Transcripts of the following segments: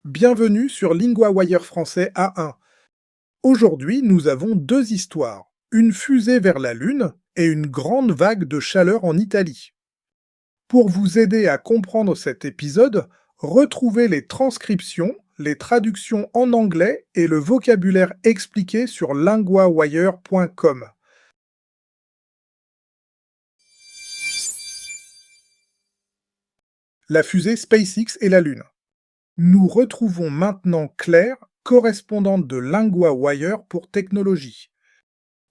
Bienvenue sur LinguaWire français A1. Aujourd'hui, nous avons deux histoires, une fusée vers la Lune et une grande vague de chaleur en Italie. Pour vous aider à comprendre cet épisode, retrouvez les transcriptions, les traductions en anglais et le vocabulaire expliqué sur linguawire.com. La fusée SpaceX et la Lune. Nous retrouvons maintenant Claire, correspondante de LinguaWire pour technologie.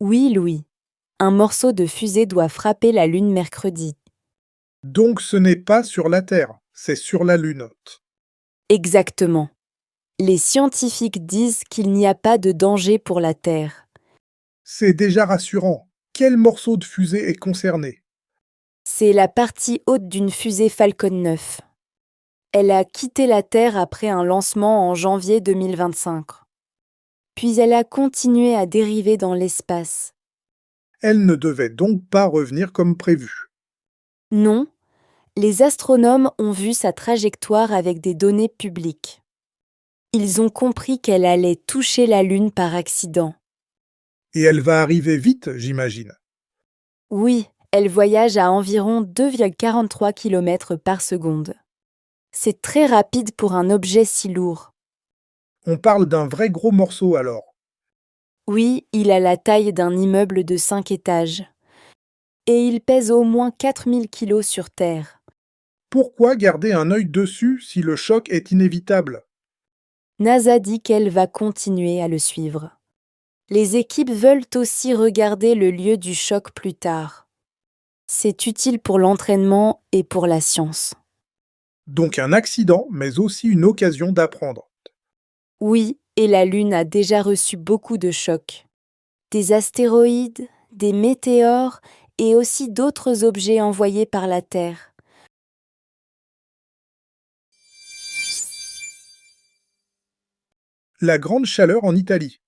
Oui, Louis. Un morceau de fusée doit frapper la Lune mercredi. Donc ce n'est pas sur la Terre, c'est sur la Lune. Exactement. Les scientifiques disent qu'il n'y a pas de danger pour la Terre. C'est déjà rassurant. Quel morceau de fusée est concerné? C'est la partie haute d'une fusée Falcon 9. Elle a quitté la Terre après un lancement en janvier 2025. Puis elle a continué à dériver dans l'espace. Elle ne devait donc pas revenir comme prévu. Non, les astronomes ont vu sa trajectoire avec des données publiques. Ils ont compris qu'elle allait toucher la Lune par accident. Et elle va arriver vite, j'imagine. Oui, elle voyage à environ 2,43 km par seconde. C'est très rapide pour un objet si lourd. On parle d'un vrai gros morceau alors. Oui, il a la taille d'un immeuble de 5 étages. Et il pèse au moins 4000 kg sur Terre. Pourquoi garder un œil dessus si le choc est inévitable? NASA dit qu'elle va continuer à le suivre. Les équipes veulent aussi regarder le lieu du choc plus tard. C'est utile pour l'entraînement et pour la science. Donc un accident, mais aussi une occasion d'apprendre. Oui, et la Lune a déjà reçu beaucoup de chocs. Des astéroïdes, des météores et aussi d'autres objets envoyés par la Terre. La grande chaleur en Italie.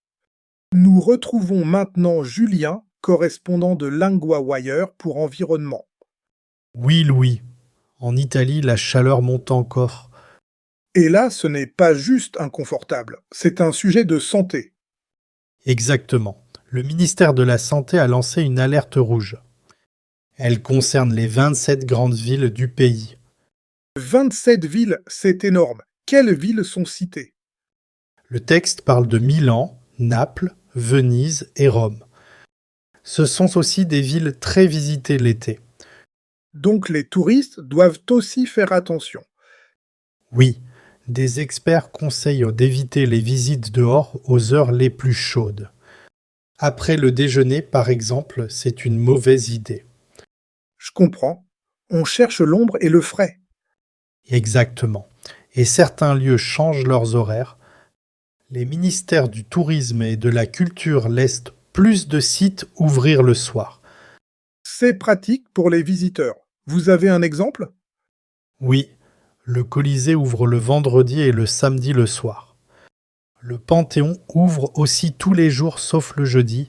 Nous retrouvons maintenant Julien, correspondant de LinguaWire pour environnement. Oui, Louis. En Italie, la chaleur monte encore. Et là, ce n'est pas juste inconfortable, c'est un sujet de santé. Exactement. Le ministère de la Santé a lancé une alerte rouge. Elle concerne les 27 grandes villes du pays. 27 villes, c'est énorme. Quelles villes sont citées? Le texte parle de Milan, Naples, Venise et Rome. Ce sont aussi des villes très visitées l'été. Donc les touristes doivent aussi faire attention. Oui, des experts conseillent d'éviter les visites dehors aux heures les plus chaudes. Après le déjeuner, par exemple, c'est une mauvaise idée. Je comprends. On cherche l'ombre et le frais. Exactement. Et certains lieux changent leurs horaires. Les ministères du Tourisme et de la Culture laissent plus de sites ouvrir le soir. C'est pratique pour les visiteurs. Vous avez un exemple? Oui, le Colisée ouvre le vendredi et le samedi le soir. Le Panthéon ouvre aussi tous les jours sauf le jeudi.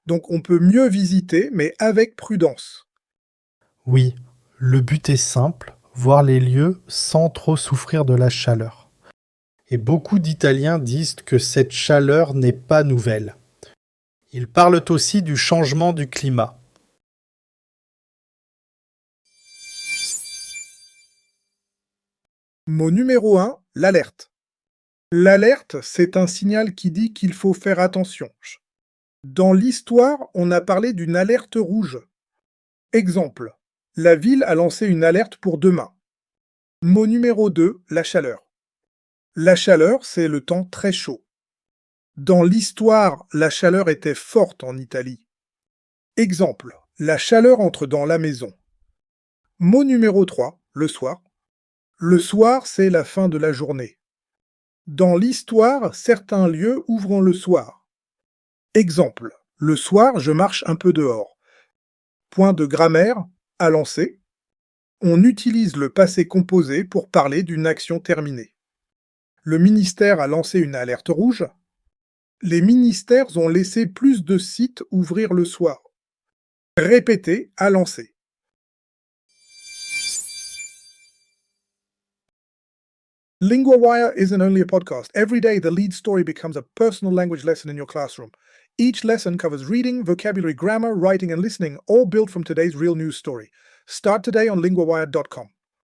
Donc on peut mieux visiter, mais avec prudence. Oui, le but est simple, voir les lieux sans trop souffrir de la chaleur. Et beaucoup d'Italiens disent que cette chaleur n'est pas nouvelle. Ils parlent aussi du changement du climat. Mot numéro 1, l'alerte. L'alerte, c'est un signal qui dit qu'il faut faire attention. Dans l'histoire, on a parlé d'une alerte rouge. Exemple, la ville a lancé une alerte pour demain. Mot numéro 2, la chaleur. La chaleur, c'est le temps très chaud. Dans l'histoire, la chaleur était forte en Italie. Exemple, la chaleur entre dans la maison. Mot numéro 3, le soir. Le soir, c'est la fin de la journée. Dans l'histoire, certains lieux ouvrent le soir. Exemple, le soir, je marche un peu dehors. Point de grammaire, à lancer. On utilise le passé composé pour parler d'une action terminée. Le ministère a lancé une alerte rouge. Les ministères ont laissé plus de sites ouvrir le soir. Répétez, à lancer. LinguaWire isn't only a podcast. Every day, the lead story becomes a personal language lesson in your classroom. Each lesson covers reading, vocabulary, grammar, writing, and listening, all built from today's real news story. Start today on linguawire.com.